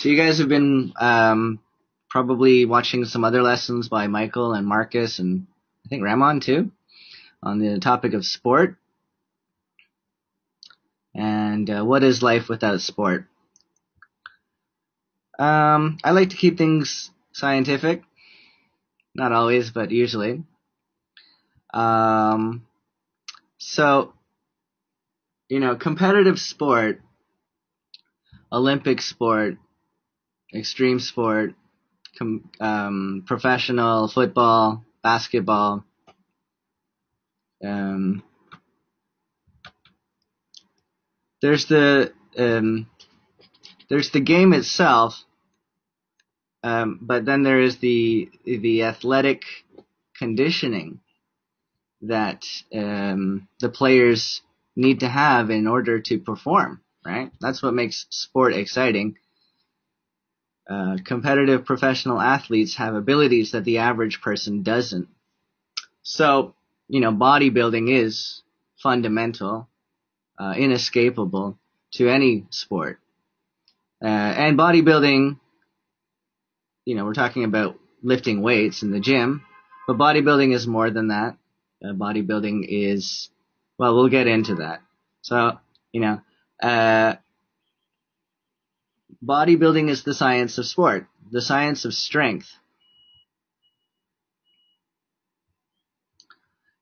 So you guys have been probably watching some other lessons by Michael and Marcus and I think Ramon too on the topic of sport. And what is life without sport? I like to keep things scientific. Not always, but usually. Um, so, competitive sport, Olympic sport, extreme sport, professional football, basketball, um, there's the game itself, but then there is the athletic conditioning that the players need to have in order to perform, right? That's what makes sport exciting. Competitive professional athletes have abilities that the average person doesn't. So, bodybuilding is fundamental, inescapable to any sport. And bodybuilding, we're talking about lifting weights in the gym, but bodybuilding is more than that. Bodybuilding is, well, we'll get into that. So, bodybuilding is the science of sport, the science of strength.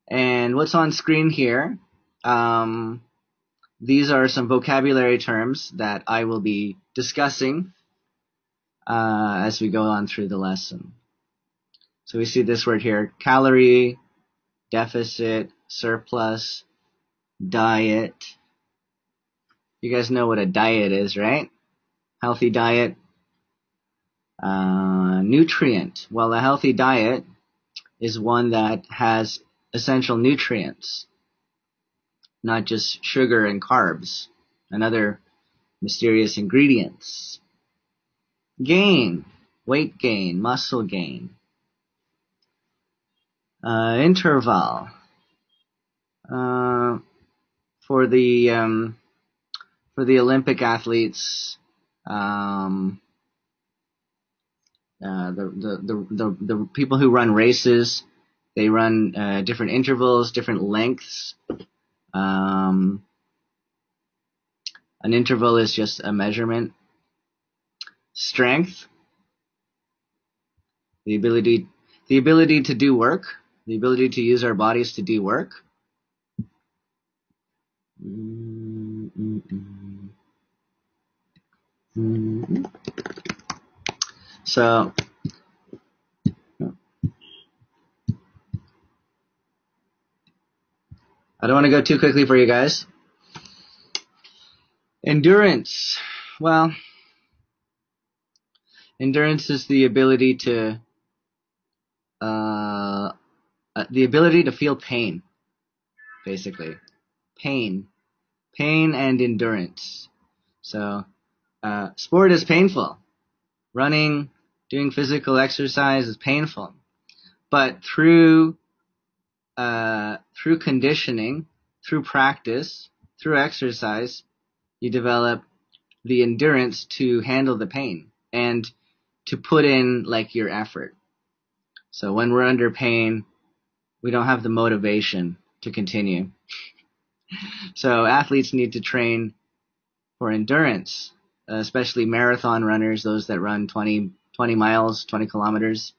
And what's on screen here, these are some vocabulary terms that I will be discussing as we go on through the lesson. So we see this word here, calorie, deficit, surplus, diet. You guys know what a diet is, right? Healthy diet. Nutrient. Well, a healthy diet is one that has essential nutrients, not just sugar and carbs and other mysterious ingredients. Gain. Weight gain, muscle gain. Interval. For the Olympic athletes, the people who run races, they run different intervals, different lengths. An interval is just a measurement. Strength, the ability to do work, the ability to use our bodies to do work. So, I don't want to go too quickly for you guys. Endurance. Well, endurance is the ability to feel pain, basically. Pain and endurance. So, sport is painful. Running, doing physical exercise is painful. But through conditioning, through practice, through exercise, you develop the endurance to handle the pain and to put in your effort. So when we're under pain, we don't have the motivation to continue. So athletes need to train for endurance, especially marathon runners, those that run 20 miles, 20 kilometers.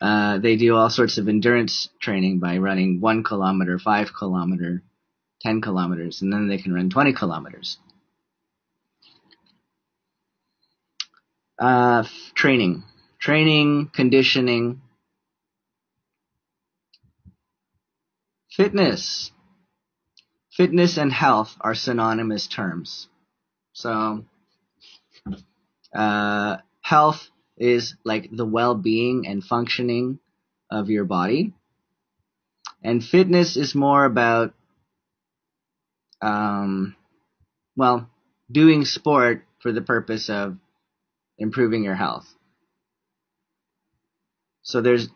They do all sorts of endurance training by running 1 kilometer, 5 kilometer, 10 kilometers, and then they can run 20 kilometers. Training, conditioning, fitness. Fitness and health are synonymous terms. So, health is the well-being and functioning of your body. And fitness is more about, doing sport for the purpose of improving your health. So there's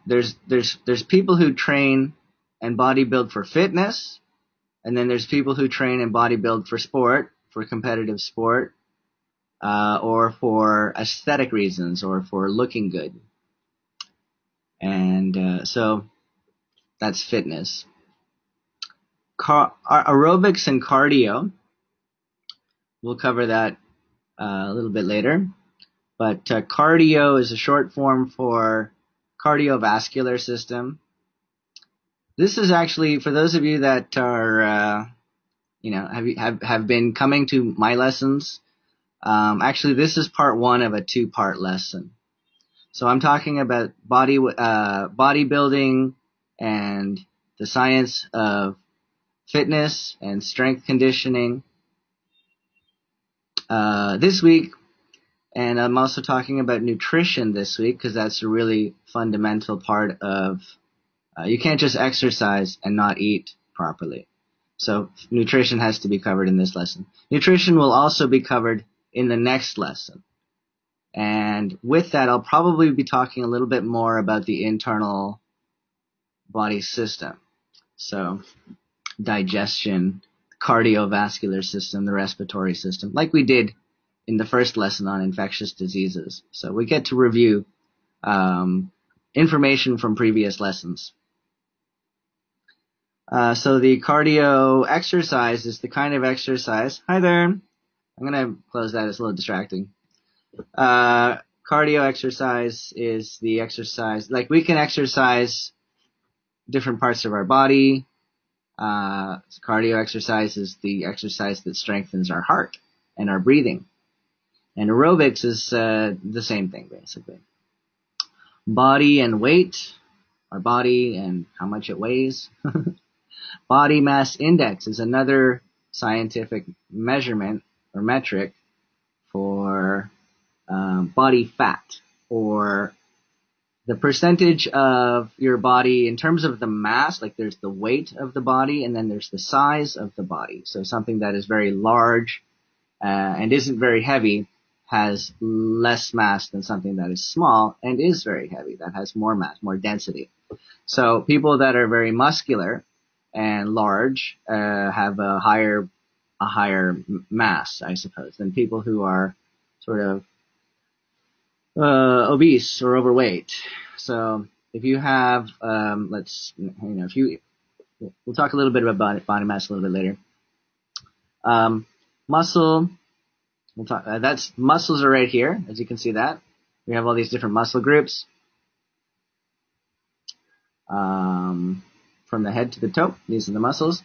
people who train and bodybuild for fitness, and then there's people who train and bodybuild for sport, for competitive sport. or for aesthetic reasons, or for looking good. And so that's fitness. Aerobics and cardio, we'll cover that a little bit later. But cardio is a short form for cardiovascular system. This is actually, for those of you that are, have been coming to my lessons, actually this is part one of a two-part lesson. So I'm talking about bodybuilding and the science of fitness and strength conditioning this week. And I'm also talking about nutrition this week, because that's a really fundamental part of, you can't just exercise and not eat properly. So nutrition has to be covered in this lesson. Nutrition will also be covered in the next lesson. And with that, I'll probably be talking a little bit more about the internal body system. So digestion, cardiovascular system, the respiratory system, like we did in the first lesson on infectious diseases. So we get to review information from previous lessons. So the cardio exercise is the kind of exercise. Hi there. I'm going to close that. It's a little distracting. Cardio exercise is the exercise, like we can exercise different parts of our body. Cardio exercise is the exercise that strengthens our heart and our breathing. And aerobics is the same thing, basically. Body and weight, our body and how much it weighs. Body mass index is another scientific measurement or metric for body fat, or the percentage of your body in terms of the mass. Like there's the weight of the body, and then there's the size of the body. So something that is very large and isn't very heavy has less mass than something that is small and is very heavy, that has more mass, more density. So people that are very muscular and large have a higher mass, I suppose, than people who are sort of obese or overweight. So if you have, we'll talk a little bit about body mass a little bit later. Muscle. We'll talk. That's muscles are right here, as you can see that. We have all these different muscle groups. From the head to the toe, these are the muscles.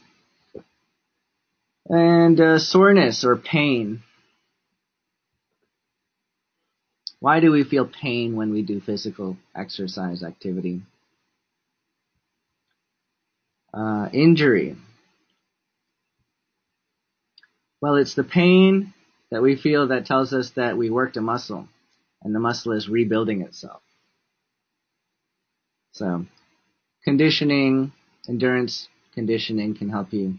And soreness or pain. Why do we feel pain when we do physical exercise activity? Injury. Well, it's the pain that we feel that tells us that we worked a muscle, and the muscle is rebuilding itself. So conditioning, endurance conditioning can help you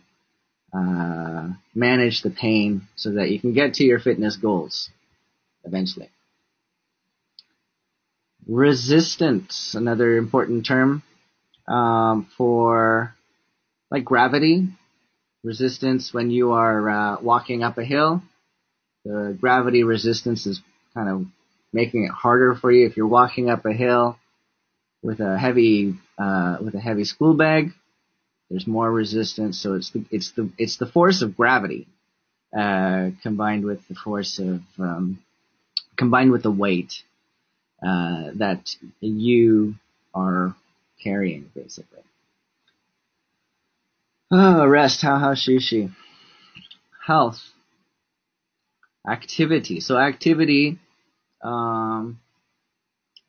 manage the pain so that you can get to your fitness goals eventually. Resistance, another important term for like gravity. Resistance when you are walking up a hill. The gravity resistance is kind of making it harder for you. If you're walking up a hill with a heavy school bag, there's more resistance. So it's the force of gravity combined with the force of combined with the weight that you are carrying, basically. Rest, how shishi. Health. Activity. So activity,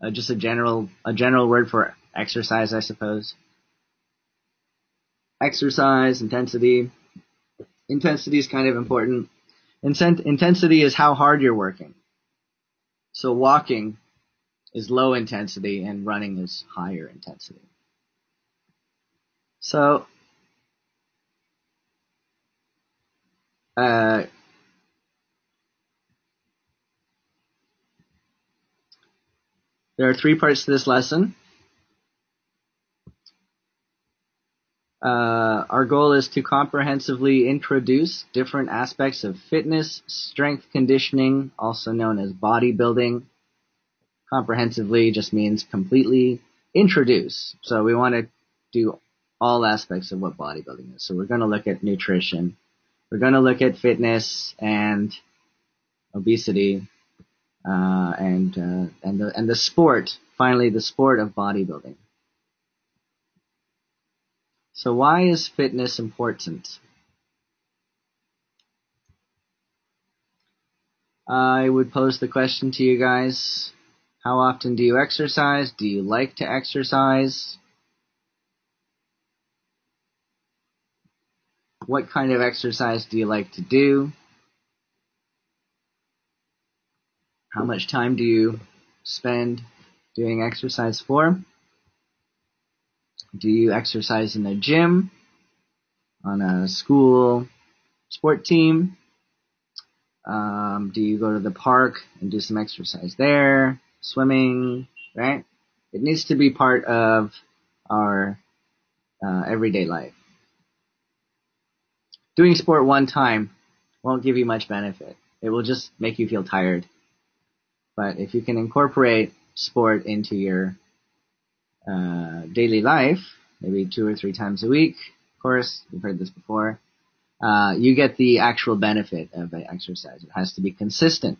just a general word for exercise, I suppose. Exercise, intensity. Intensity is kind of important. Intensity is how hard you're working. So walking is low intensity and running is higher intensity. So there are 3 parts to this lesson. Our goal is to comprehensively introduce different aspects of fitness, strength conditioning, also known as bodybuilding. Comprehensively just means completely introduce. So we want to do all aspects of what bodybuilding is. So we're going to look at nutrition. We're going to look at fitness and obesity, and the sport. Finally, the sport of bodybuilding. So why is fitness important? I would pose the question to you guys. How often do you exercise? Do you like to exercise? What kind of exercise do you like to do? How much time do you spend doing exercise for? Do you exercise in a gym, on a school sport team? Do you go to the park and do some exercise there? Swimming, right? It needs to be part of our everyday life. Doing sport one time won't give you much benefit. It will just make you feel tired. But if you can incorporate sport into your daily life, maybe 2 or 3 times a week, of course, you've heard this before, you get the actual benefit of the exercise. It has to be consistent.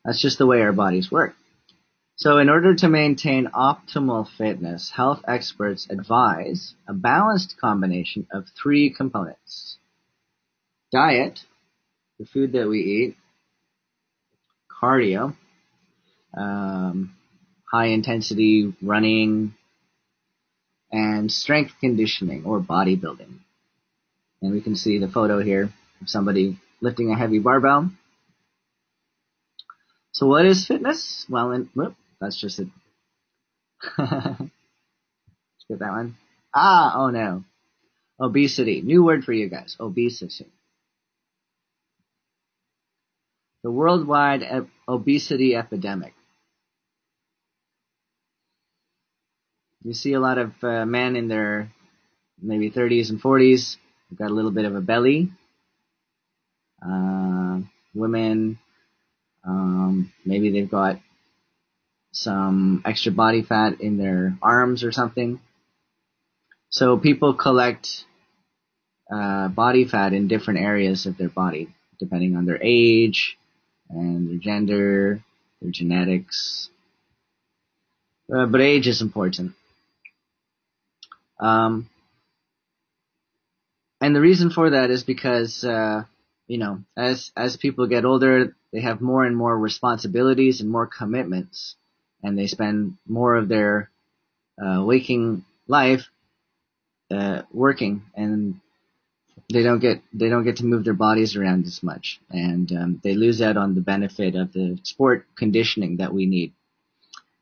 That's just the way our bodies work. So in order to maintain optimal fitness, health experts advise a balanced combination of 3 components. Diet, the food that we eat, cardio, high intensity running, and strength conditioning or bodybuilding. And we can see the photo here of somebody lifting a heavy barbell. So what is fitness? Well, that's just it. Let's get that one. Oh no. Obesity. New word for you guys. Obesity. The worldwide obesity epidemic. You see a lot of men in their maybe 30s and 40s. They've got a little bit of a belly. Women, maybe they've got some extra body fat in their arms or something. So people collect body fat in different areas of their body, depending on their age and their gender, their genetics. But age is important. And the reason for that is because, as people get older, they have more and more responsibilities and more commitments, and they spend more of their waking life working, and they don't get to move their bodies around as much, and they lose out on the benefit of the sport conditioning that we need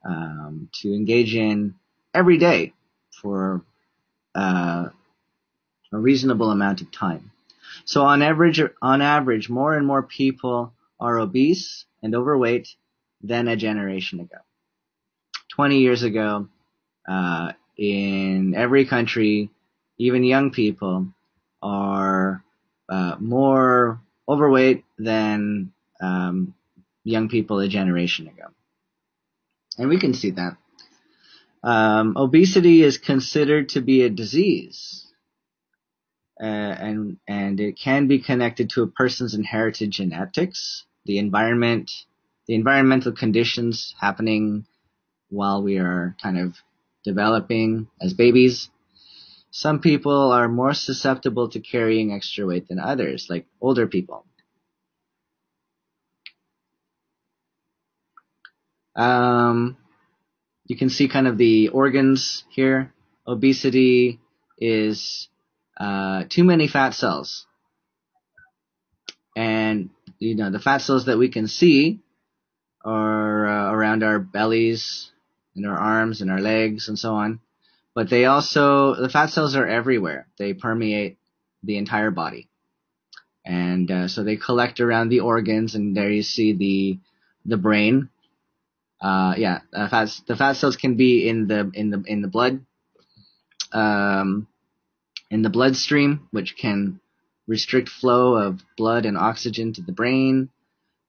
to engage in every day for a reasonable amount of time. So on average, more and more people are obese and overweight than a generation ago. 20 years ago, in every country, even young people are more overweight than young people a generation ago. And we can see that. Obesity is considered to be a disease, and it can be connected to a person's inherited genetics, the environmental conditions happening while we are kind of developing as babies. Some people are more susceptible to carrying extra weight than others, like older people. You can see kind of the organs here. Obesity is too many fat cells. And, the fat cells that we can see are around our bellies and our arms and our legs and so on. But the fat cells are everywhere. They permeate the entire body. And so they collect around the organs, and there you see the brain. The fat cells can be in the blood. in the bloodstream, which can restrict flow of blood and oxygen to the brain.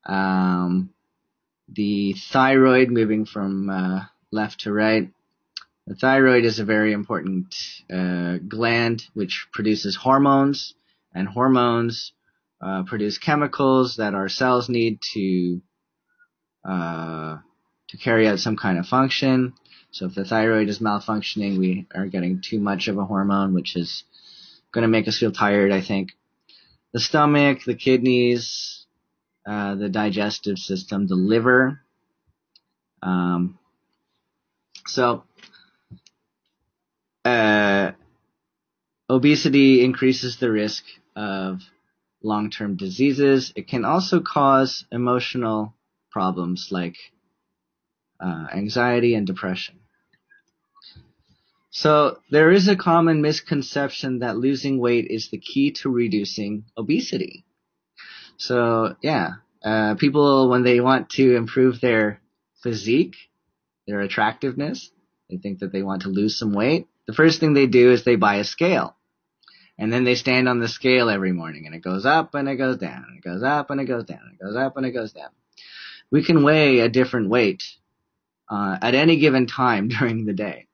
The thyroid, moving from left to right. The thyroid is a very important gland which produces hormones, and hormones produce chemicals that our cells need to carry out some kind of function. So if the thyroid is malfunctioning, we are getting too much of a hormone, which is going to make us feel tired, I think. The stomach, the kidneys, the digestive system, the liver. Obesity increases the risk of long-term diseases. It can also cause emotional problems like anxiety and depression. So there is a common misconception that losing weight is the key to reducing obesity. So people, when they want to improve their physique, their attractiveness, they think that they want to lose some weight. The first thing they do is they buy a scale. And then they stand on the scale every morning, and it goes up and it goes down, and it goes up and it goes down, and it goes up and it goes down. We can weigh a different weight at any given time during the day.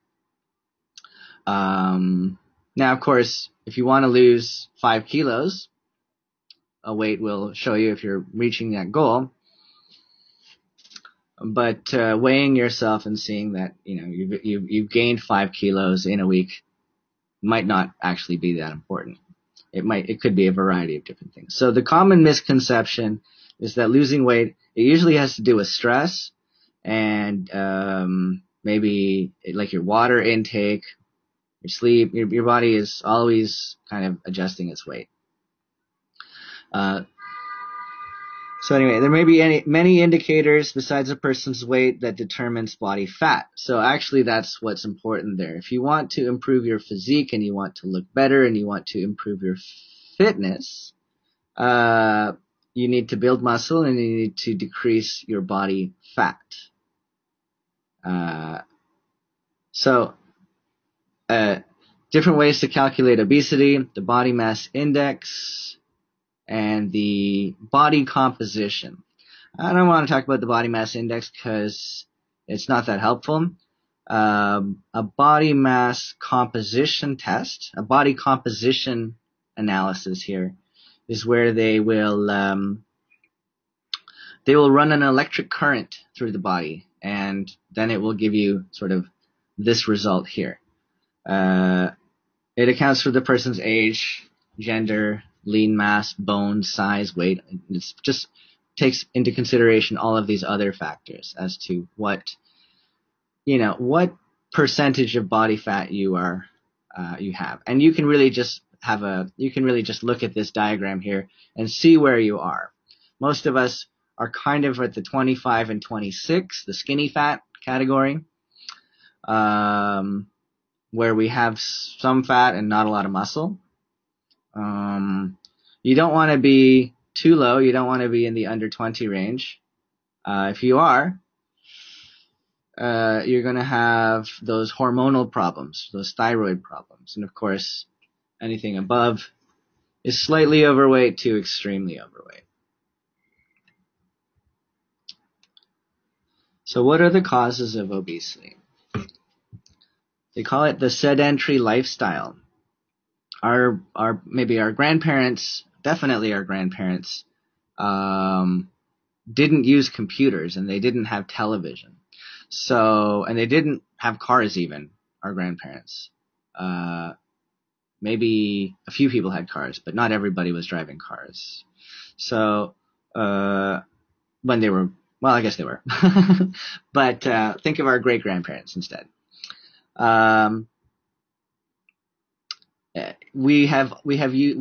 Now, of course, if you want to lose 5 kilos, a weight will show you if you're reaching that goal. But weighing yourself and seeing that you've gained 5 kilos in a week might not actually be that important. It could be a variety of different things. So the common misconception is that losing weight, it usually has to do with stress and maybe like your water intake, your sleep. Your body is always kind of adjusting its weight. So anyway, there may be many indicators besides a person's weight that determines body fat. So actually that's what's important there. If you want to improve your physique and you want to look better and you want to improve your fitness, you need to build muscle and you need to decrease your body fat. Different ways to calculate obesity: the body mass index and the body composition. I don't want to talk about the body mass index because it's not that helpful. A body mass composition test, a body composition analysis here, is where they will run an electric current through the body, and then it will give you sort of this result here. It accounts for the person's age, gender, lean mass, bone size, weight. It just takes into consideration all of these other factors as to what percentage of body fat you have. And you can really just look at this diagram here and see where you are. Most of us are kind of at the 25 and 26, the skinny fat category, where we have some fat and not a lot of muscle. You don't want to be too low. You don't want to be in the under 20 range. If you are, you're going to have those hormonal problems, those thyroid problems. And of course, anything above is slightly overweight to extremely overweight. So what are the causes of obesity? They call it the sedentary lifestyle. Maybe our grandparents, definitely our grandparents, didn't use computers and they didn't have television. And they didn't have cars even, our grandparents. Maybe a few people had cars, but not everybody was driving cars. So, when they were, well, I guess they were. But, think of our great grandparents instead. We have machines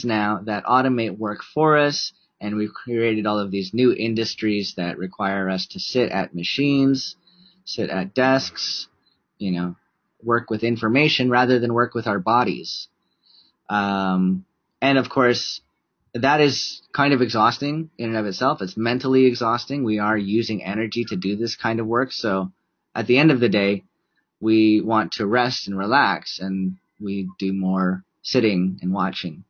now that automate work for us, and we've created all of these new industries that require us to sit at machines, sit at desks, work with information rather than work with our bodies. And of course, that is kind of exhausting in and of itself. It's mentally exhausting. We are using energy to do this kind of work. So at the end of the day, we want to rest and relax, and we do more sitting and watching.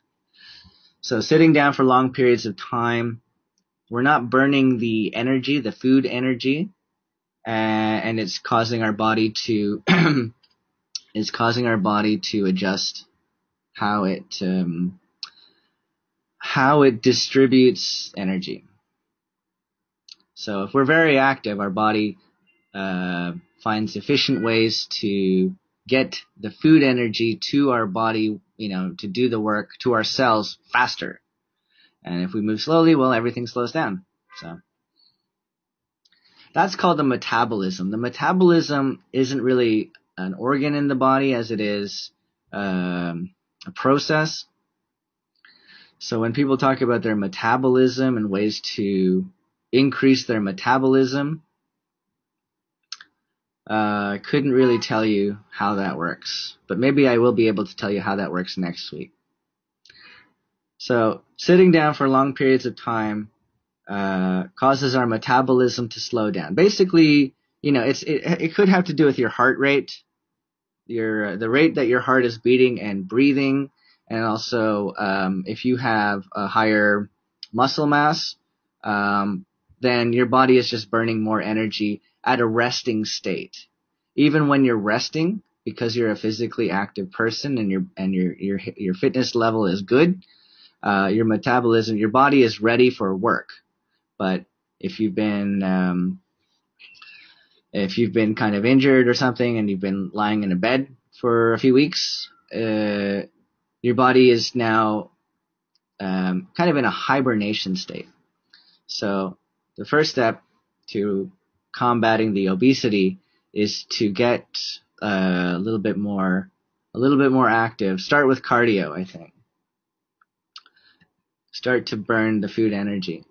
So sitting down for long periods of time, we're not burning the energy, the food energy, and it's causing our body to adjust how it distributes energy. So if we're very active, our body finds efficient ways to get the food energy to our body, to do the work to our cells faster. And if we move slowly, well, everything slows down. So that's called the metabolism. The metabolism isn't really an organ in the body as it is a process. So when people talk about their metabolism and ways to increase their metabolism, I couldn't really tell you how that works, but maybe I will be able to tell you how that works next week. So sitting down for long periods of time causes our metabolism to slow down. Basically, it could have to do with your heart rate, the rate that your heart is beating and breathing, and also if you have a higher muscle mass, then your body is just burning more energy at a resting state. Even when you're resting, because you're a physically active person and your fitness level is good, your metabolism, your body is ready for work. But if you've been kind of injured or something and you've been lying in a bed for a few weeks, your body is now kind of in a hibernation state. So the first step to combating the obesity is to get a little bit more active. Start with cardio, I think. Start to burn the food energy.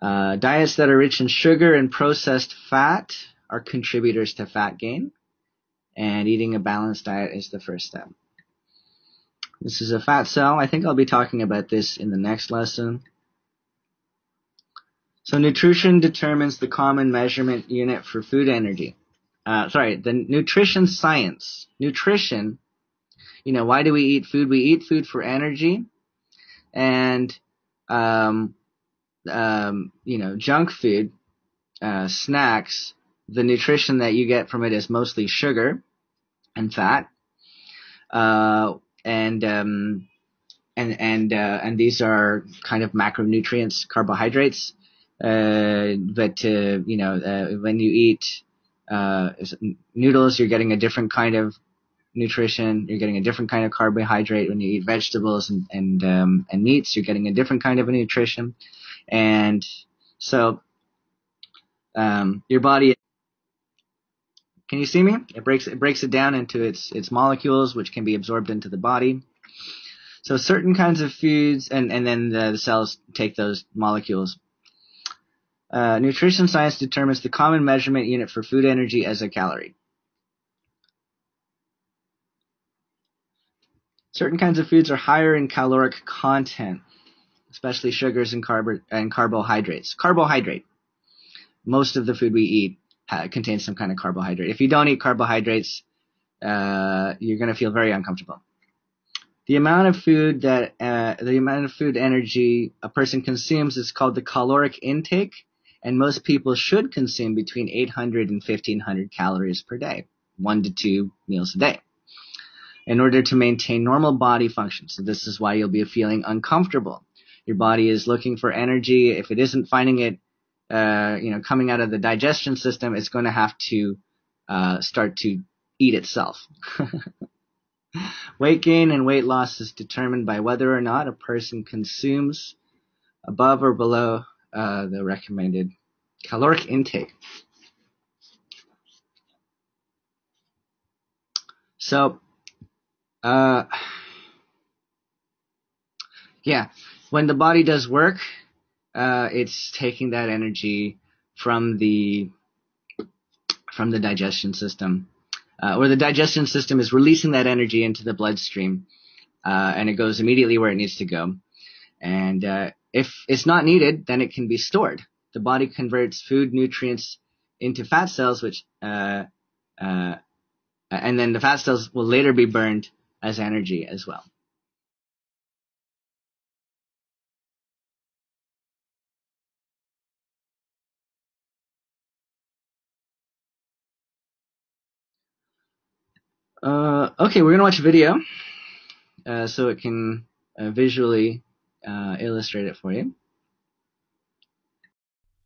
Diets that are rich in sugar and processed fat are contributors to fat gain, and eating a balanced diet is the first step. This is a fat cell. I think I'll be talking about this in the next lesson. So nutrition determines the common measurement unit for food energy. The nutrition science. Nutrition, why do we eat food? We eat food for energy, and junk food, snacks, the nutrition that you get from it is mostly sugar and fat, and these are kind of macronutrients, carbohydrates. But when you eat noodles, you're getting a different kind of nutrition. You're getting a different kind of carbohydrate. When you eat vegetables and meats, you're getting a different kind of a nutrition. And so your body, can you see me? It breaks it down into its molecules, which can be absorbed into the body. So certain kinds of foods, and then the cells take those molecules. Nutrition science determines the common measurement unit for food energy as a calorie. Certain kinds of foods are higher in caloric content, especially sugars and carbohydrates. Carbohydrate. Most of the food we eat contains some kind of carbohydrate. If you don't eat carbohydrates, you're going to feel very uncomfortable. The amount of food energy a person consumes is called the caloric intake, and most people should consume between 800 and 1500 calories per day, 1 to 2 meals a day, in order to maintain normal body function. So this is why you'll be feeling uncomfortable. Your body is looking for energy. If it isn't finding it, coming out of the digestion system, it's going to have to start to eat itself. Weight gain and weight loss is determined by whether or not a person consumes above or below the recommended caloric intake. So, when the body does work, it's taking that energy from the digestion system, or the digestion system is releasing that energy into the bloodstream, and it goes immediately where it needs to go. And if it's not needed, then it can be stored. The body converts food nutrients into fat cells, which And then the fat cells will later be burned as energy as well. Okay, we're going to watch a video so it can visually illustrate it for you.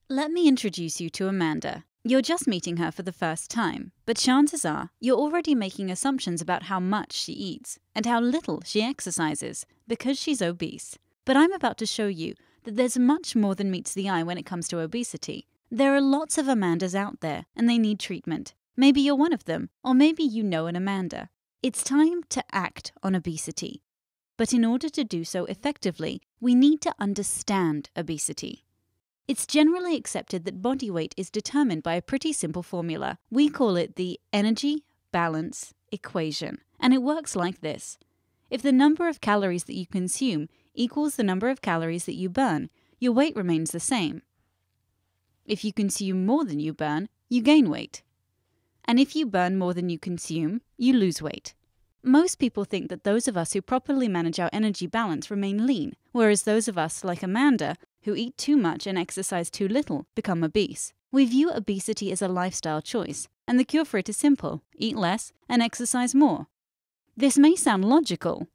Let me introduce you to Amanda. You're just meeting her for the first time, but chances are you're already making assumptions about how much she eats and how little she exercises because she's obese. But I'm about to show you that there's much more than meets the eye when it comes to obesity. There are lots of Amandas out there and they need treatment. Maybe you're one of them, or maybe you know an Amanda. It's time to act on obesity. But in order to do so effectively, we need to understand obesity. It's generally accepted that body weight is determined by a pretty simple formula. We call it the energy balance equation, and it works like this. If the number of calories that you consume equals the number of calories that you burn, your weight remains the same. If you consume more than you burn, you gain weight. And if you burn more than you consume, you lose weight. Most people think that those of us who properly manage our energy balance remain lean, whereas those of us, like Amanda, who eat too much and exercise too little, become obese. We view obesity as a lifestyle choice, and the cure for it is simple: eat less and exercise more. This may sound logical,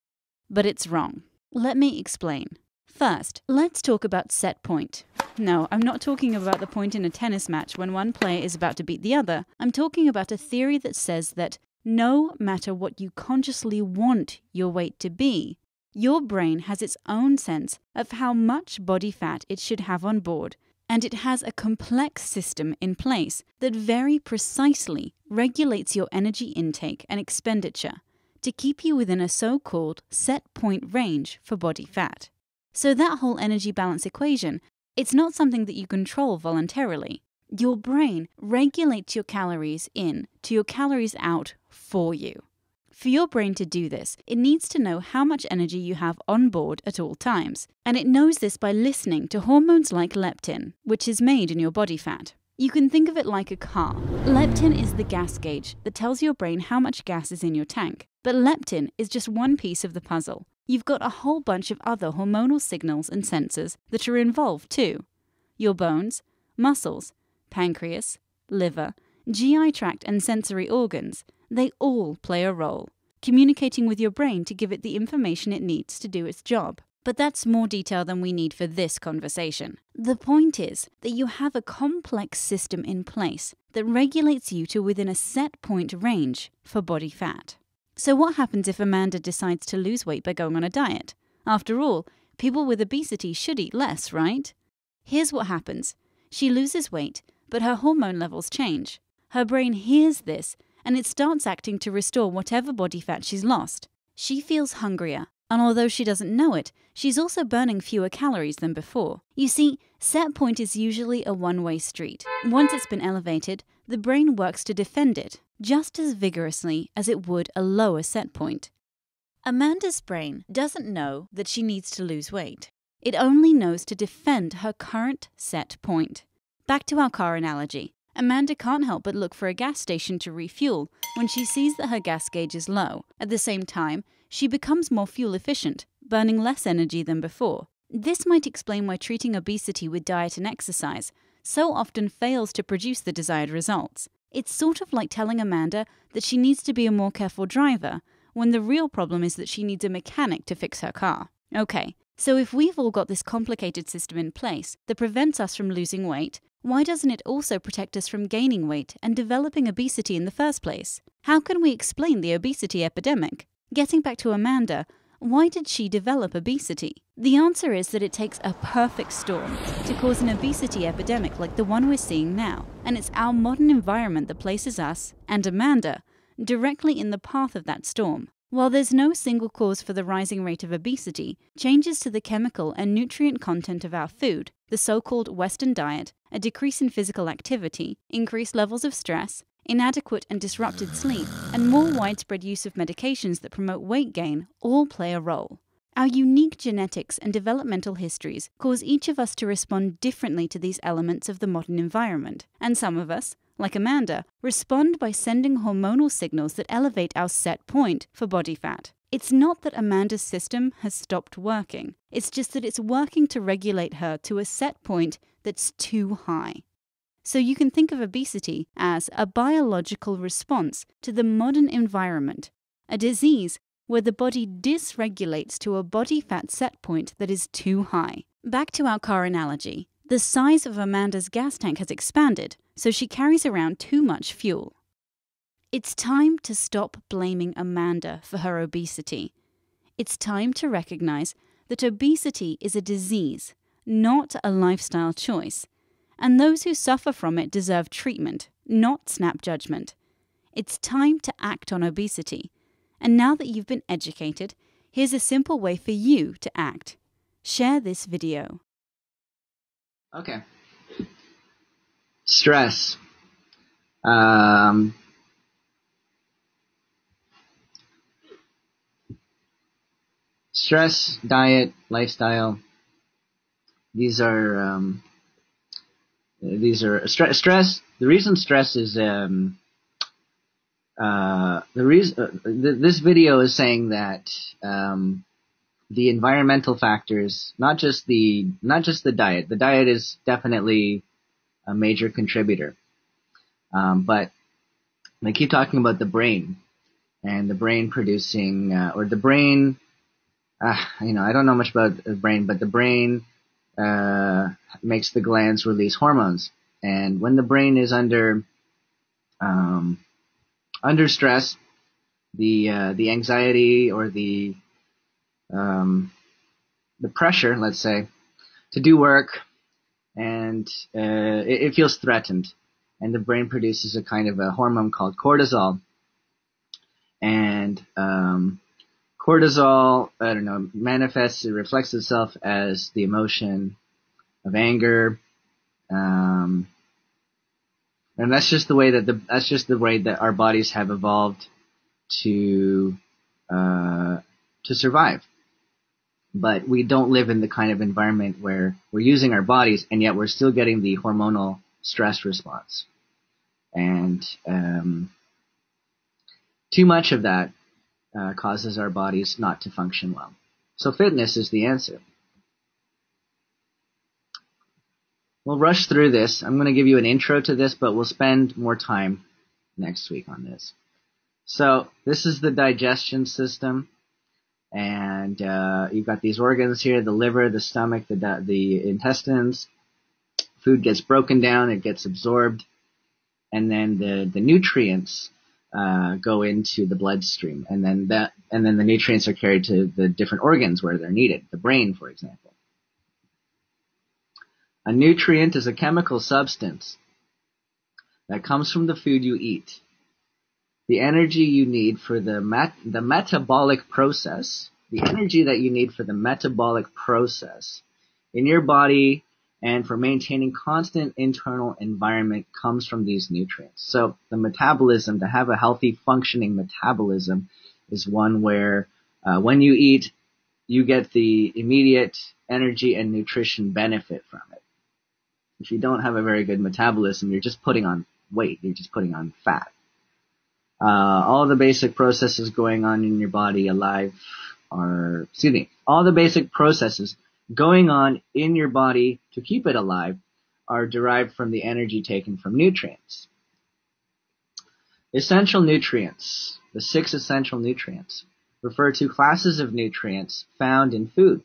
but it's wrong. Let me explain. First, let's talk about set point. No, I'm not talking about the point in a tennis match when one player is about to beat the other. I'm talking about a theory that says that no matter what you consciously want your weight to be, your brain has its own sense of how much body fat it should have on board, and it has a complex system in place that very precisely regulates your energy intake and expenditure to keep you within a so-called set point range for body fat. So that whole energy balance equation, it's not something that you control voluntarily. Your brain regulates your calories in to your calories out for you. For your brain to do this, it needs to know how much energy you have on board at all times. And it knows this by listening to hormones like leptin, which is made in your body fat. You can think of it like a car. Leptin is the gas gauge that tells your brain how much gas is in your tank. But leptin is just one piece of the puzzle. You've got a whole bunch of other hormonal signals and sensors that are involved too. Your bones, muscles, pancreas, liver, GI tract and sensory organs, they all play a role, communicating with your brain to give it the information it needs to do its job. But that's more detail than we need for this conversation. The point is that you have a complex system in place that regulates you to within a set point range for body fat. So what happens if Amanda decides to lose weight by going on a diet? After all, people with obesity should eat less, right? Here's what happens. She loses weight, but her hormone levels change. Her brain hears this, and it starts acting to restore whatever body fat she's lost. She feels hungrier, and although she doesn't know it, she's also burning fewer calories than before. You see, set point is usually a one-way street. Once it's been elevated, the brain works to defend it, just as vigorously as it would a lower set point. Amanda's brain doesn't know that she needs to lose weight. It only knows to defend her current set point. Back to our car analogy. Amanda can't help but look for a gas station to refuel when she sees that her gas gauge is low. At the same time, she becomes more fuel efficient, burning less energy than before. This might explain why treating obesity with diet and exercise so often fails to produce the desired results. It's sort of like telling Amanda that she needs to be a more careful driver, when the real problem is that she needs a mechanic to fix her car. Okay, so if we've all got this complicated system in place that prevents us from losing weight, why doesn't it also protect us from gaining weight and developing obesity in the first place? How can we explain the obesity epidemic? Getting back to Amanda, why did she develop obesity? The answer is that it takes a perfect storm to cause an obesity epidemic like the one we're seeing now, and it's our modern environment that places us, and Amanda, directly in the path of that storm. While there's no single cause for the rising rate of obesity, changes to the chemical and nutrient content of our food, the so-called Western diet, a decrease in physical activity, increased levels of stress, inadequate and disrupted sleep, and more widespread use of medications that promote weight gain all play a role. Our unique genetics and developmental histories cause each of us to respond differently to these elements of the modern environment, and some of us, like Amanda, respond by sending hormonal signals that elevate our set point for body fat. It's not that Amanda's system has stopped working. It's just that it's working to regulate her to a set point that's too high. So you can think of obesity as a biological response to the modern environment, a disease where the body dysregulates to a body fat set point that is too high. Back to our car analogy. The size of Amanda's gas tank has expanded, so she carries around too much fuel. It's time to stop blaming Amanda for her obesity. It's time to recognize that obesity is a disease, not a lifestyle choice, and those who suffer from it deserve treatment, not snap judgment. It's time to act on obesity. And now that you've been educated, here's a simple way for you to act. Share this video. Okay. Stress. Stress, diet, lifestyle. These are stress. The reason stress is this video is saying that the environmental factors, not just the diet. The diet is definitely a major contributor, but they keep talking about the brain and the brain producing or the brain. I don't know much about the brain, but the brain makes the glands release hormones, and when the brain is under stress, the anxiety or the pressure, let's say, to do work, and it feels threatened, and the brain produces a kind of a hormone called cortisol, and cortisol, manifests, it reflects itself as the emotion of anger, and that's just the way that our bodies have evolved to survive. But we don't live in the kind of environment where we're using our bodies and yet we're still getting the hormonal stress response. And too much of that causes our bodies not to function well. So fitness is the answer. We'll rush through this. I'm going to give you an intro to this, but we'll spend more time next week on this. So this is the digestion system. And you've got these organs here, the liver, the stomach, the intestines. Food gets broken down, it gets absorbed, and then the nutrients go into the bloodstream, and then the nutrients are carried to the different organs where they're needed. The brain, for example. A nutrient is a chemical substance that comes from the food you eat. The energy you need for the metabolic process, the energy that you need for the metabolic process in your body and for maintaining constant internal environment comes from these nutrients. So the metabolism, to have a healthy functioning metabolism, is one where when you eat, you get the immediate energy and nutrition benefit from it. If you don't have a very good metabolism, you're just putting on weight, you're just putting on fat. All the basic processes going on in your body all the basic processes going on in your body to keep it alive are derived from the energy taken from nutrients. Essential nutrients, the 6 essential nutrients, refer to classes of nutrients found in food.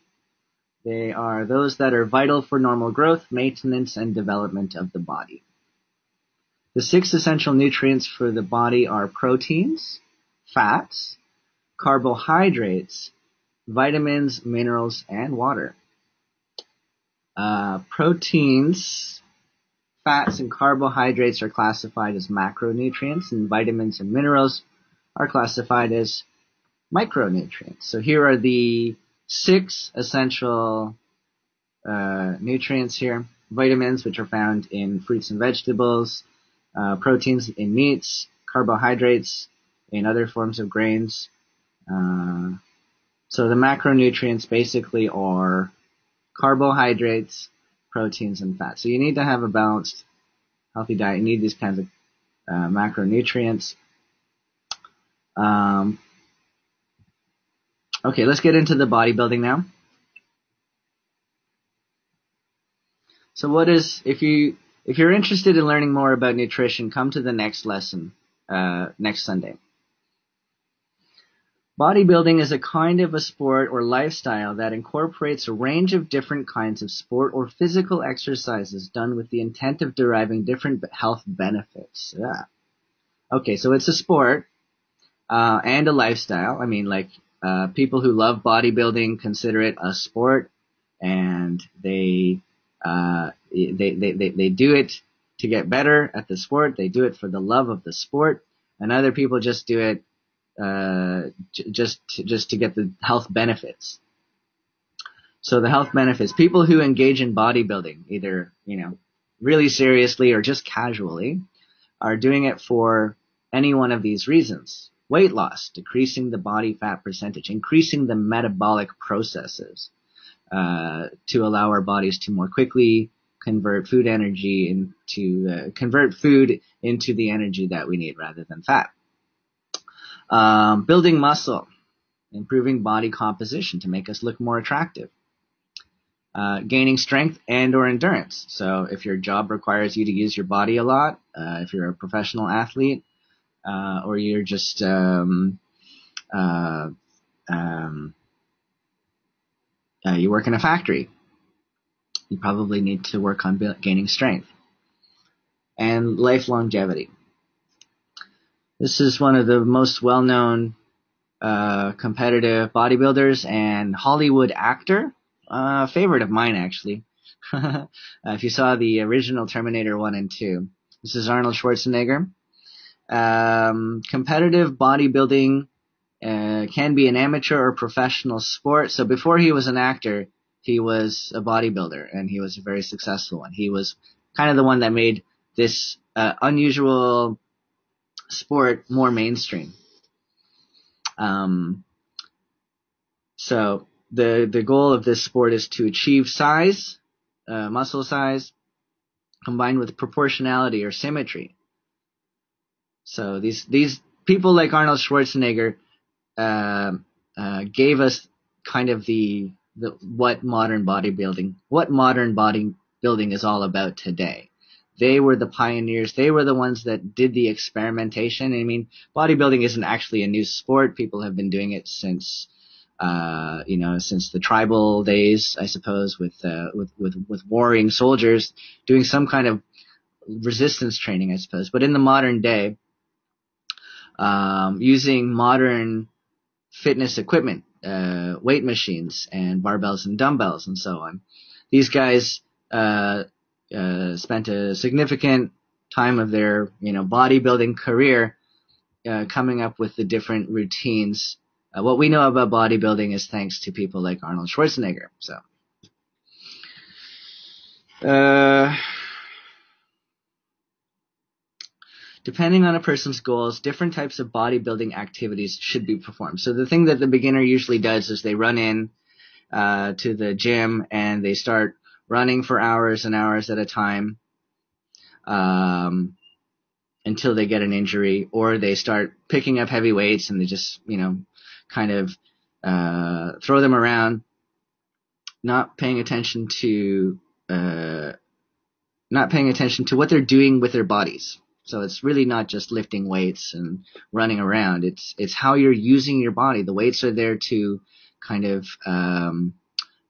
They are those that are vital for normal growth, maintenance, and development of the body. The 6 essential nutrients for the body are proteins, fats, carbohydrates, vitamins, minerals, and water. Proteins, fats, and carbohydrates are classified as macronutrients, and vitamins and minerals are classified as micronutrients. So here are the 6 essential nutrients here. Vitamins, which are found in fruits and vegetables, proteins in meats, carbohydrates in other forms of grains. So the macronutrients basically are carbohydrates, proteins, and fats. So you need to have a balanced, healthy diet. You need these kinds of macronutrients. Okay, let's get into the bodybuilding now. So if you're interested in learning more about nutrition, come to the next lesson next Sunday. Bodybuilding is a kind of a sport or lifestyle that incorporates a range of different kinds of sport or physical exercises done with the intent of deriving different health benefits. Yeah. Okay, so it's a sport and a lifestyle. I mean, like people who love bodybuilding consider it a sport, and they do it to get better at the sport. They do it for the love of the sport, and other people just do it just to get the health benefits. So the health benefits, people who engage in bodybuilding, either, really seriously or just casually, are doing it for any one of these reasons. Weight loss, decreasing the body fat percentage, increasing the metabolic processes to allow our bodies to more quickly convert food into the energy that we need rather than fat. Building muscle, improving body composition to make us look more attractive. Gaining strength and or endurance. So if your job requires you to use your body a lot, if you're a professional athlete, or you're just you work in a factory, you probably need to work on gaining strength. And life longevity. This is one of the most well-known competitive bodybuilders and Hollywood actor. Favorite of mine, actually. If you saw the original Terminator 1 and 2, this is Arnold Schwarzenegger. Competitive bodybuilding can be an amateur or professional sport. So before he was an actor, he was a bodybuilder, and he was a very successful one. He was kind of the one that made this unusual sport more mainstream. So the goal of this sport is to achieve size, muscle size, combined with proportionality or symmetry. So these people like Arnold Schwarzenegger gave us kind of what modern bodybuilding is all about today. They were the pioneers. They were the ones that did the experimentation. I mean, bodybuilding isn't actually a new sport. People have been doing it since the tribal days, I suppose, with warring soldiers doing some kind of resistance training, I suppose. But in the modern day, using modern fitness equipment, weight machines and barbells and dumbbells and so on, these guys spent a significant time of their bodybuilding career coming up with the different routines. What we know about bodybuilding is thanks to people like Arnold Schwarzenegger. So, depending on a person's goals, different types of bodybuilding activities should be performed. So the thing that the beginner usually does is they run in to the gym and they start running for hours and hours at a time until they get an injury, or they start picking up heavy weights and they just kind of throw them around, not paying attention to what they're doing with their bodies. So it's really not just lifting weights and running around. It's how you're using your body. The weights are there to kind of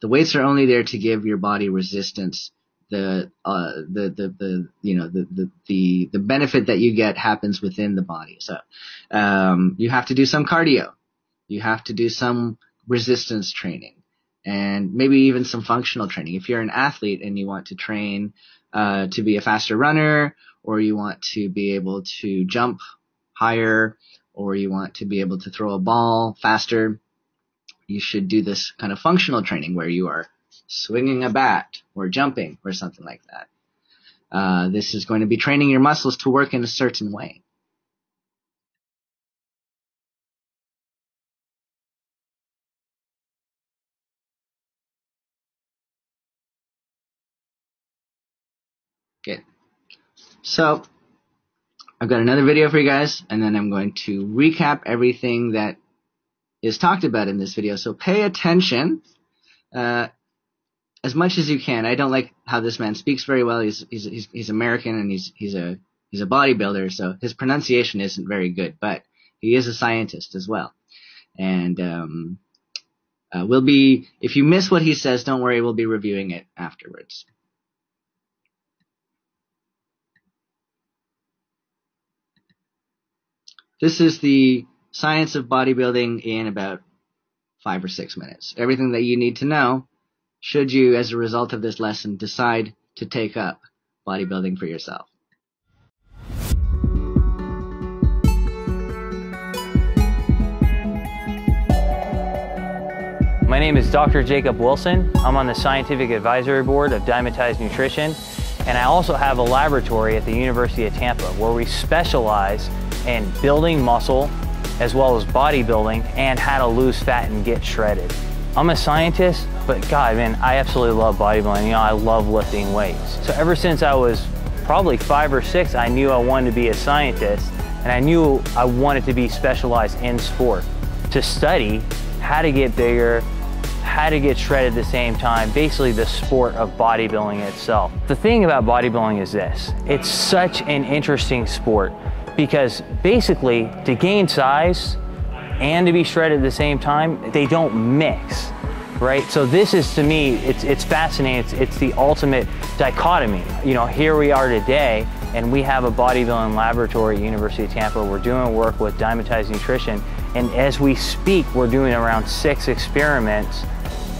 the weights are only there to give your body resistance. The benefit that you get happens within the body. So you have to do some cardio. You have to do some resistance training, and maybe even some functional training. If you're an athlete and you want to train to be a faster runner, or you want to be able to jump higher, or you want to be able to throw a ball faster, you should do this kind of functional training where you are swinging a bat or jumping or something like that. This is going to be training your muscles to work in a certain way. Okay. So I've got another video for you guys, and then I'm going to recap everything that is talked about in this video. So pay attention as much as you can. I don't like how this man speaks very well. He's American, and he's a bodybuilder, so his pronunciation isn't very good, but he is a scientist as well. And if you miss what he says, don't worry, we'll be reviewing it afterwards. This is the science of bodybuilding in about 5 or 6 minutes. Everything that you need to know should you, as a result of this lesson, decide to take up bodybuilding for yourself. My name is Dr. Jacob Wilson. I'm on the Scientific Advisory Board of Dymatize Nutrition, and I also have a laboratory at the University of Tampa where we specialize in building muscle as well as bodybuilding and how to lose fat and get shredded. I'm a scientist, but God, man, I absolutely love bodybuilding. You know, I love lifting weights. So ever since I was probably 5 or 6, I knew I wanted to be a scientist, and I knew I wanted to be specialized in sport, to study how to get bigger, how to get shredded at the same time, basically the sport of bodybuilding itself. The thing about bodybuilding is this: it's such an interesting sport because basically to gain size and to be shredded at the same time, they don't mix, right? So this is, to me, it's fascinating. It's the ultimate dichotomy. You know, here we are today, and we have a bodybuilding laboratory at University of Tampa. We're doing work with Dymatize Nutrition, and as we speak, we're doing around 6 experiments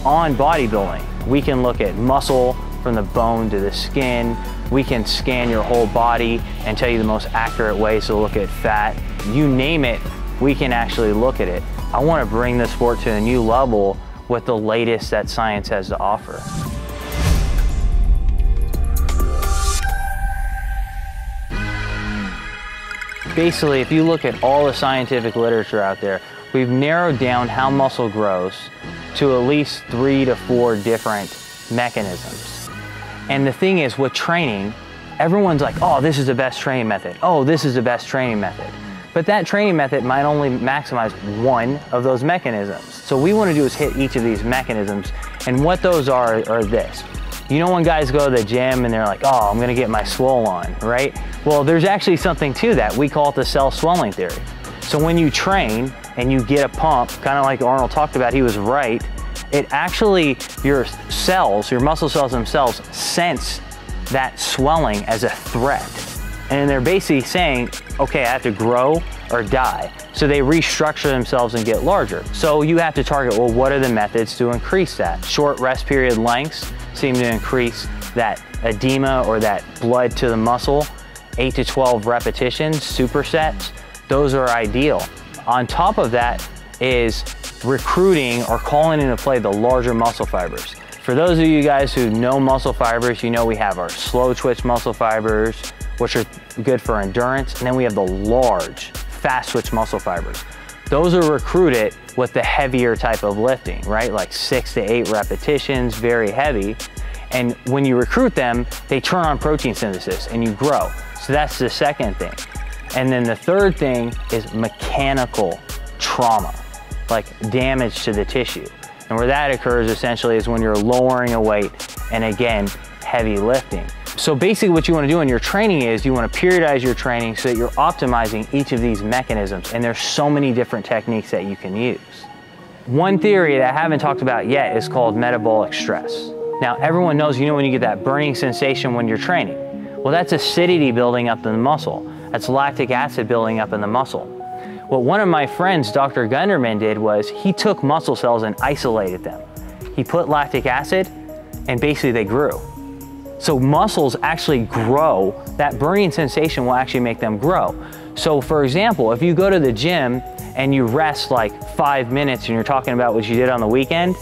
on bodybuilding. We can look at muscle from the bone to the skin. We can scan your whole body and tell you the most accurate ways to look at fat. You name it, we can actually look at it. I want to bring the sport to a new level with the latest that science has to offer. Basically, if you look at all the scientific literature out there, we've narrowed down how muscle grows to at least 3 to 4 different mechanisms. And the thing is, with training, everyone's like, oh, this is the best training method. Oh, this is the best training method. But that training method might only maximize one of those mechanisms. So what we want to do is hit each of these mechanisms, and what those are this. You know when guys go to the gym and they're like, oh, I'm gonna get my swole on, right? Well, there's actually something to that. We call it the cell swelling theory. So when you train and you get a pump, kind of like Arnold talked about, he was right, it actually, your cells, your muscle cells themselves, sense that swelling as a threat. And they're basically saying, okay, I have to grow or die. So they restructure themselves and get larger. So you have to target, well, what are the methods to increase that? Short rest period lengths seem to increase that edema or that blood to the muscle. 8 to 12 repetitions, supersets, those are ideal. On top of that is recruiting or calling into play the larger muscle fibers. For those of you guys who know muscle fibers, you know we have our slow twitch muscle fibers, which are good for endurance, and then we have the large, fast twitch muscle fibers. Those are recruited with the heavier type of lifting, right? Like 6 to 8 repetitions, very heavy. And when you recruit them, they turn on protein synthesis and you grow. So that's the second thing. And then the third thing is mechanical trauma, like damage to the tissue. And where that occurs essentially is when you're lowering a weight and again, heavy lifting. So basically what you want to do in your training is you want to periodize your training so that you're optimizing each of these mechanisms. And there's so many different techniques that you can use. One theory that I haven't talked about yet is called metabolic stress. Now everyone knows, you know, when you get that burning sensation when you're training, well, that's acidity building up in the muscle. That's lactic acid building up in the muscle. What one of my friends, Dr. Gunderman, did was he took muscle cells and isolated them. He put lactic acid and basically they grew. So muscles actually grow. That burning sensation will actually make them grow. So for example, if you go to the gym and you rest like 5 minutes and you're talking about what you did on the weekend,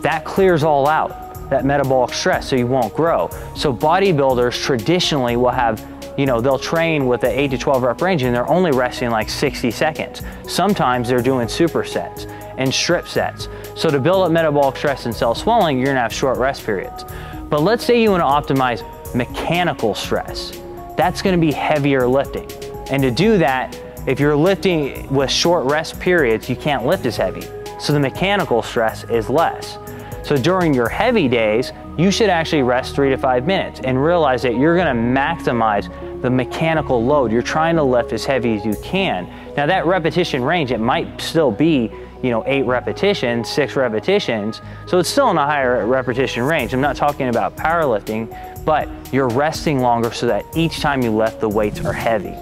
that clears all out, that metabolic stress, so you won't grow. So bodybuilders traditionally will have, you know, they'll train with the 8 to 12 rep range and they're only resting like 60 seconds. Sometimes they're doing supersets and strip sets. So to build up metabolic stress and cell swelling, you're gonna have short rest periods. But let's say you want to optimize mechanical stress. That's going to be heavier lifting. And to do that, if you're lifting with short rest periods, you can't lift as heavy. So the mechanical stress is less. So during your heavy days, you should actually rest 3 to 5 minutes and realize that you're gonna maximize the mechanical load. You're trying to lift as heavy as you can. Now that repetition range, it might still be 8 repetitions, 6 repetitions. So it's still in a higher repetition range. I'm not talking about powerlifting, but you're resting longer so that each time you lift, the weights are heavy.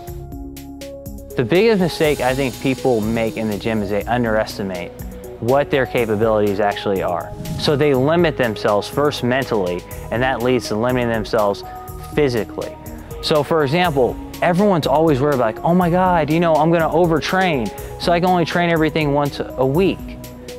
The biggest mistake I think people make in the gym is they underestimate what their capabilities actually are. So they limit themselves first mentally, and that leads to limiting themselves physically. So for example, everyone's always worried like, oh my God, I'm gonna overtrain, so I can only train everything once a week.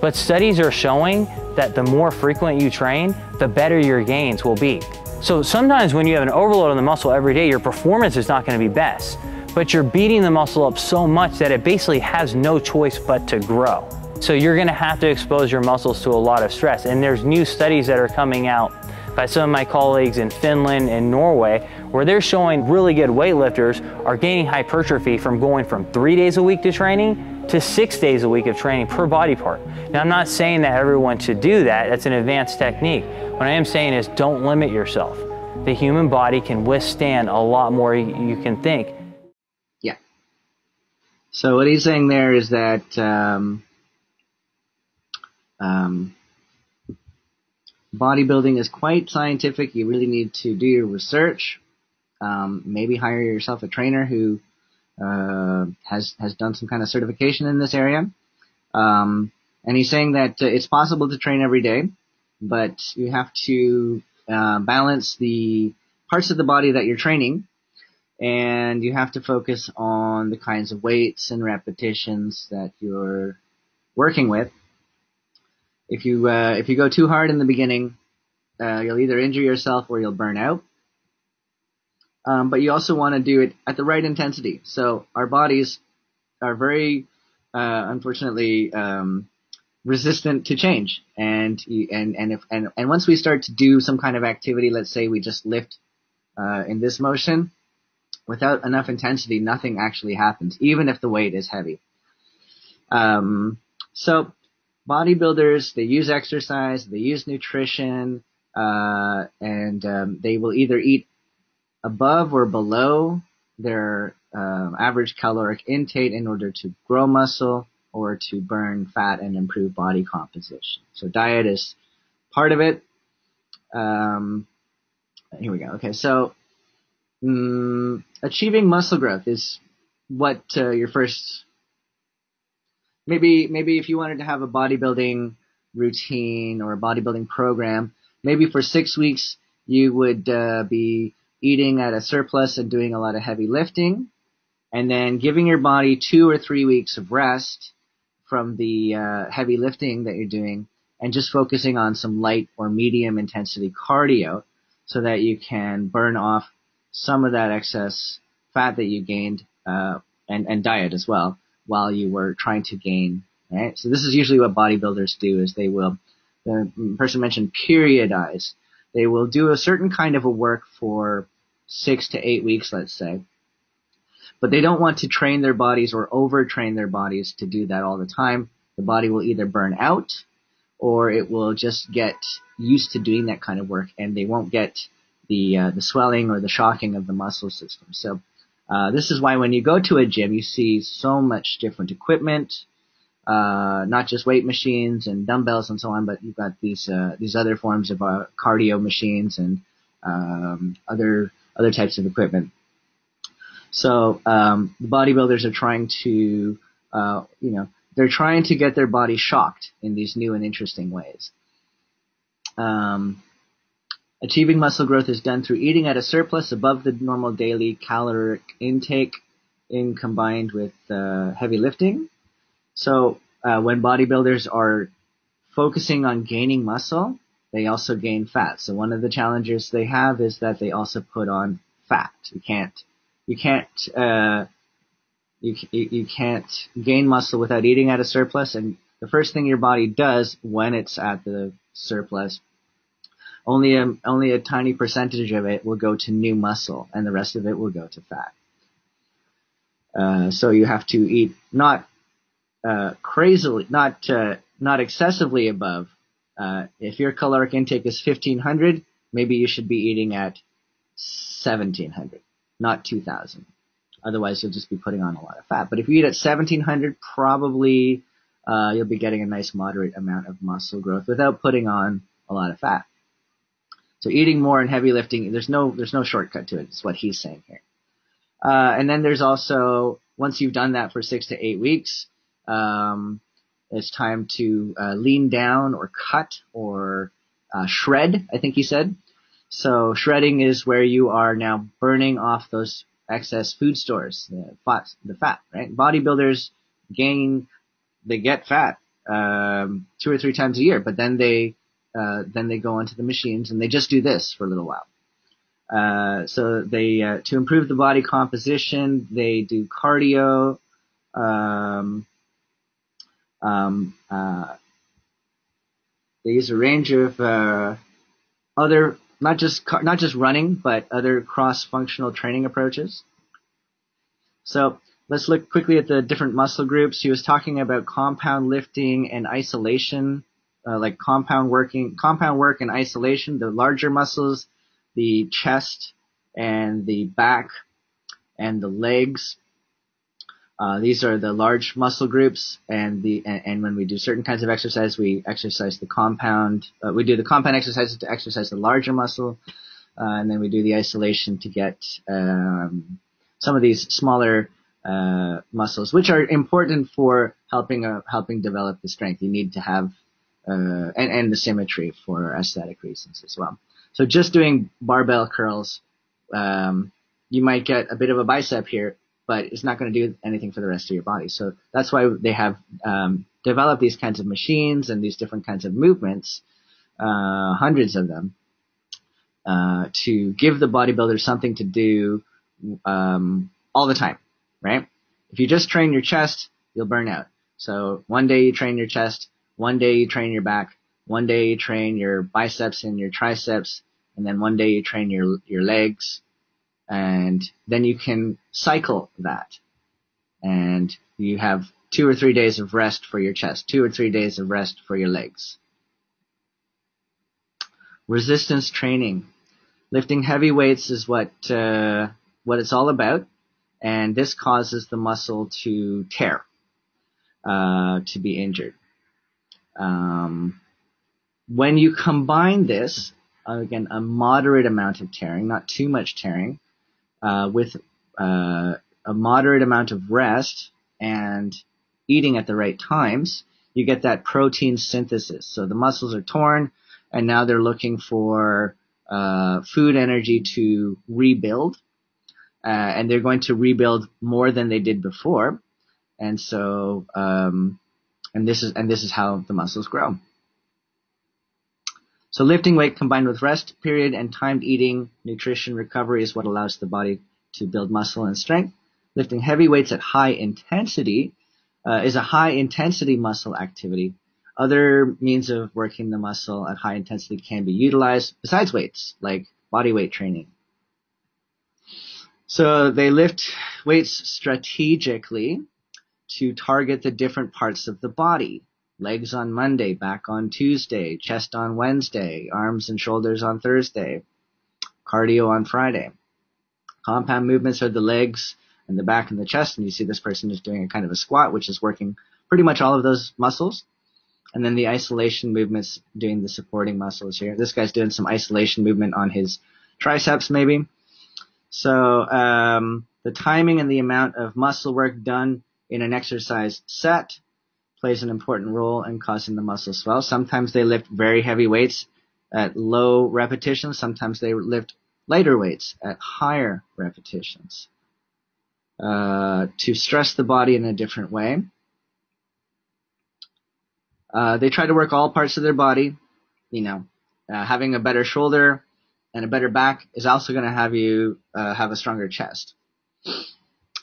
But studies are showing that the more frequent you train, the better your gains will be. So sometimes when you have an overload on the muscle every day, your performance is not gonna be best, but you're beating the muscle up so much that it basically has no choice but to grow. So you're gonna have to expose your muscles to a lot of stress. And there's new studies that are coming out by some of my colleagues in Finland and Norway, where they're showing really good weightlifters are gaining hypertrophy from going from 3 days a week to training to 6 days a week of training per body part. Now, I'm not saying that everyone should do that. That's an advanced technique. What I am saying is don't limit yourself. The human body can withstand a lot more you can think. Yeah. So what he's saying there is that bodybuilding is quite scientific. You really need to do your research. Maybe hire yourself a trainer who has done some kind of certification in this area. And he's saying that it's possible to train every day, but you have to balance the parts of the body that you're training, and you have to focus on the kinds of weights and repetitions that you're working with. If you go too hard in the beginning, you'll either injure yourself or you'll burn out. But you also want to do it at the right intensity. So our bodies are very, unfortunately, resistant to change. And once we start to do some kind of activity, let's say we just lift in this motion, without enough intensity, nothing actually happens, even if the weight is heavy. So bodybuilders, they use exercise, they use nutrition, and they will either eat above or below their average caloric intake in order to grow muscle or to burn fat and improve body composition. So diet is part of it. Here we go. Okay, so achieving muscle growth is what your first... Maybe if you wanted to have a bodybuilding routine or a bodybuilding program, maybe for 6 weeks you would be eating at a surplus and doing a lot of heavy lifting, and then giving your body 2 or 3 weeks of rest from the heavy lifting that you're doing, and just focusing on some light or medium intensity cardio so that you can burn off some of that excess fat that you gained, and diet as well, while you were trying to gain, right? So this is usually what bodybuilders do, is they will, the person mentioned periodize. They will do a certain kind of a work for 6 to 8 weeks, let's say. But they don't want to train their bodies or overtrain their bodies to do that all the time. The body will either burn out or it will just get used to doing that kind of work, and they won't get the swelling or the shocking of the muscle system. So this is why when you go to a gym, you see so much different equipment, not just weight machines and dumbbells and so on, but you've got these other forms of cardio machines and other types of equipment. So the bodybuilders are trying to, they're trying to get their body shocked in these new and interesting ways. Achieving muscle growth is done through eating at a surplus above the normal daily caloric intake combined with heavy lifting. So when bodybuilders are focusing on gaining muscle, they also gain fat. So one of the challenges they have is that they also put on fat. You can't gain muscle without eating at a surplus, and the first thing your body does when it's at the surplus, only a tiny percentage of it will go to new muscle, and the rest of it will go to fat. So you have to eat not crazily, not excessively above. If your caloric intake is 1,500, maybe you should be eating at 1,700, not 2,000. Otherwise, you'll just be putting on a lot of fat. But if you eat at 1,700, probably you'll be getting a nice moderate amount of muscle growth without putting on a lot of fat. So eating more and heavy lifting, there's no shortcut to it. It's what he's saying here. And then there's also, once you've done that for 6 to 8 weeks, it's time to lean down or cut or shred, I think he said. So shredding is where you are now burning off those excess food stores, the fat, right? Bodybuilders get fat 2 or 3 times a year, but then they go onto the machines and they just do this for a little while. So they to improve the body composition, they do cardio. They use a range of other, not just running, but other cross-functional training approaches. So let's look quickly at the different muscle groups. He was talking about compound lifting and isolation, like compound work and isolation. The larger muscles, the chest and the back and the legs. These are the large muscle groups, and when we do certain kinds of exercise, we exercise the compound. We do the compound exercises to exercise the larger muscle, and then we do the isolation to get some of these smaller muscles, which are important for helping develop the strength. You need to have and the symmetry for aesthetic reasons as well. So just doing barbell curls, you might get a bit of a bicep here, but it's not going to do anything for the rest of your body. So that's why they have developed these kinds of machines and these different kinds of movements, hundreds of them, to give the bodybuilder something to do all the time, right? If you just train your chest, you'll burn out. So one day you train your chest, one day you train your back, one day you train your biceps and your triceps, and then one day you train your legs. And then you can cycle that. And you have 2 or 3 days of rest for your chest, 2 or 3 days of rest for your legs. Resistance training. Lifting heavy weights is what it's all about. And this causes the muscle to tear, to be injured. When you combine this, again, a moderate amount of tearing, not too much tearing, with a moderate amount of rest and eating at the right times, you get that protein synthesis. So the muscles are torn, and now they're looking for food energy to rebuild, and they're going to rebuild more than they did before. And so, and this is how the muscles grow. So lifting weight combined with rest period and timed eating, nutrition, recovery is what allows the body to build muscle and strength. Lifting heavy weights at high intensity is a high intensity muscle activity. Other means of working the muscle at high intensity can be utilized besides weights, like body weight training. So they lift weights strategically to target the different parts of the body. Legs on Monday, back on Tuesday, chest on Wednesday, arms and shoulders on Thursday, cardio on Friday. Compound movements are the legs and the back and the chest, and you see this person is doing a kind of a squat, which is working pretty much all of those muscles. And then the isolation movements, doing the supporting muscles here. This guy's doing some isolation movement on his triceps maybe. So the timing and the amount of muscle work done in an exercise set plays an important role in causing the muscle swell. Sometimes they lift very heavy weights at low repetitions. Sometimes they lift lighter weights at higher repetitions to stress the body in a different way. They try to work all parts of their body. Having a better shoulder and a better back is also going to have you have a stronger chest.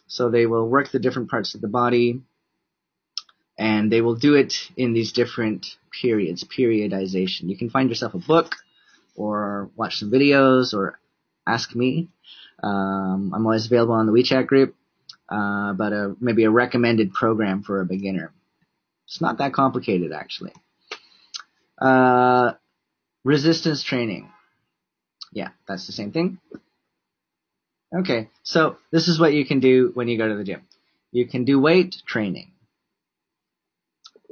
So they will work the different parts of the body, and they will do it in these different periods, periodization. You can find yourself a book or watch some videos or ask me. I'm always available on the WeChat group. about maybe a recommended program for a beginner. It's not that complicated, actually. Resistance training. Yeah, that's the same thing. Okay, so this is what you can do when you go to the gym. You can do weight training.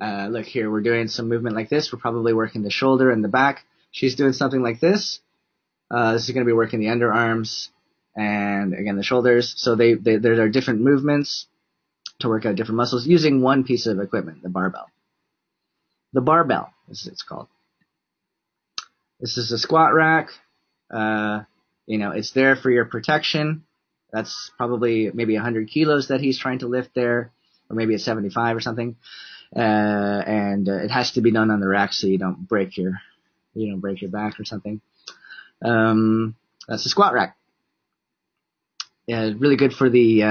Look here, we're doing some movement like this. We're probably working the shoulder and the back. She's doing something like this. This is going to be working the underarms and, again, the shoulders. So there are different movements to work out different muscles using one piece of equipment, the barbell. The barbell, as it's called. This is a squat rack. It's there for your protection. That's probably maybe 100 kilos that he's trying to lift there, or maybe it's 75 or something. And it has to be done on the rack so you don't break your back or something. That's a squat rack. Yeah, really good for the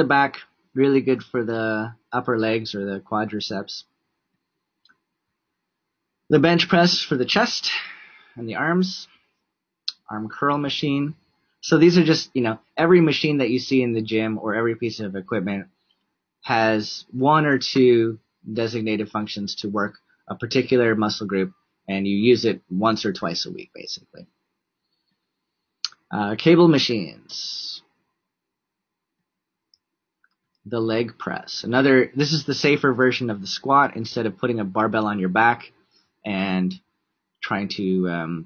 back, really good for the upper legs or the quadriceps. The bench press for the chest and the arms. Arm curl machine. So these are just, every machine that you see in the gym or every piece of equipment has one or two designated functions to work a particular muscle group, and you use it once or twice a week, basically. Cable machines. The leg press. This is the safer version of the squat. Instead of putting a barbell on your back and trying to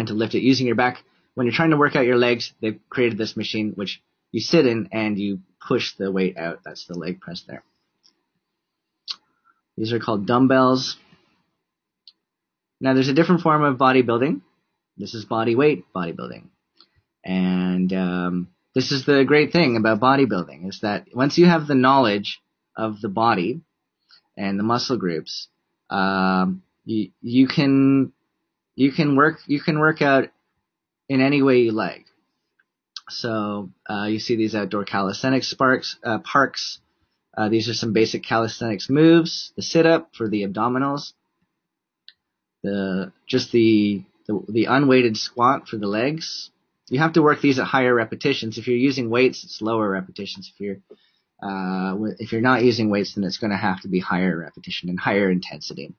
lift it using your back, when you're trying to work out your legs, they've created this machine which you sit in and you push the weight out. That's the leg press there. These are called dumbbells. Now, there's a different form of bodybuilding. This is body weight bodybuilding. And this is the great thing about bodybuilding, is that once you have the knowledge of the body and the muscle groups, you can work out in any way you like. So you see these outdoor calisthenics parks. These are some basic calisthenics moves. The sit-up for the abdominals. The unweighted squat for the legs. You have to work these at higher repetitions. If you're using weights, it's lower repetitions. If you're not using weights, then it's going to have to be higher repetition and higher intensity.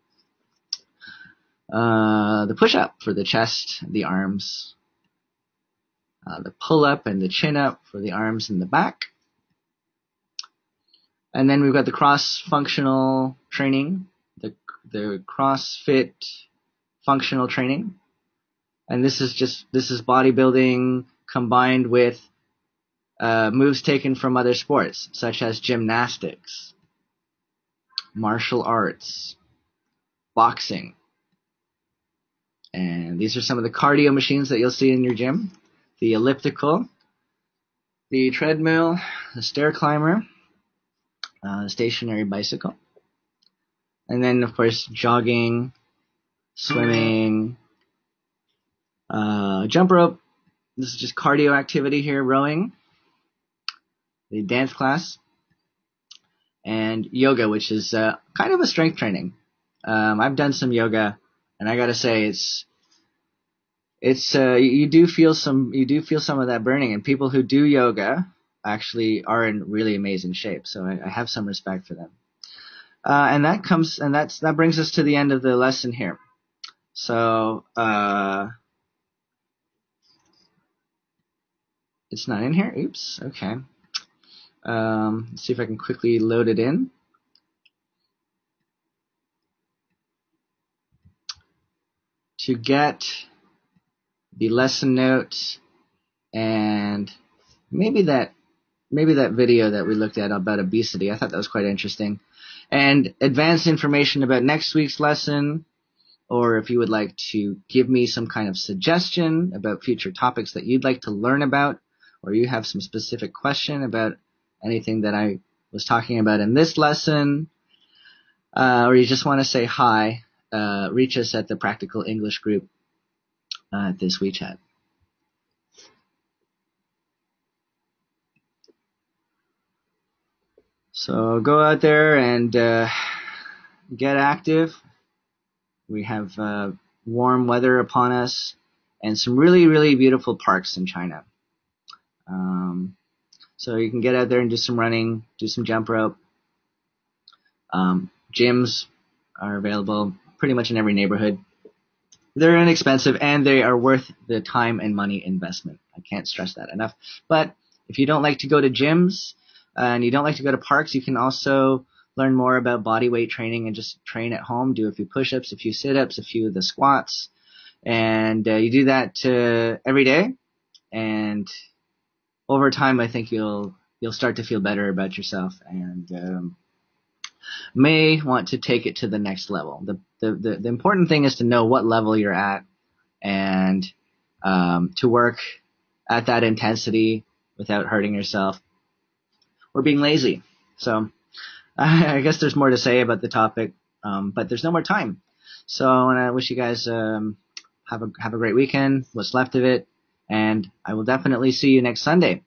The push-up for the chest, the arms. The pull-up and the chin-up for the arms and the back. And then we've got the cross-functional training, the CrossFit functional training. And this is bodybuilding combined with moves taken from other sports, such as gymnastics, martial arts, boxing. And these are some of the cardio machines that you'll see in your gym. The elliptical, the treadmill, the stair climber, the stationary bicycle. And then, of course, jogging, swimming, jump rope. This is just cardio activity here, rowing. The dance class. And yoga, which is kind of a strength training. I've done some yoga, and I gotta say, you do feel some of that burning, and people who do yoga actually are in really amazing shape. So I have some respect for them. And that brings us to the end of the lesson here. So it's not in here. Oops. Okay. Let's see if I can quickly load it in. To get the lesson notes and maybe that video that we looked at about obesity. I thought that was quite interesting. And advanced information about next week's lesson, or if you would like to give me some kind of suggestion about future topics that you'd like to learn about, or you have some specific question about anything that I was talking about in this lesson, or you just want to say hi, reach us at the Practical English group at this WeChat. So go out there and get active. We have warm weather upon us and some really, really beautiful parks in China. So you can get out there and do some running, do some jump rope. Gyms are available pretty much in every neighborhood. They're inexpensive and they are worth the time and money investment. I can't stress that enough. But if you don't like to go to gyms and you don't like to go to parks, you can also learn more about body weight training and just train at home. Do a few push-ups, a few sit-ups, a few of the squats. And you do that every day. And over time, I think you'll start to feel better about yourself and may want to take it to the next level. The important thing is to know what level you're at and to work at that intensity without hurting yourself or being lazy. So I guess there's more to say about the topic, but there's no more time. So I want to wish you guys have a great weekend, what's left of it, and I will definitely see you next Sunday.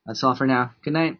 That's all for now. Good night.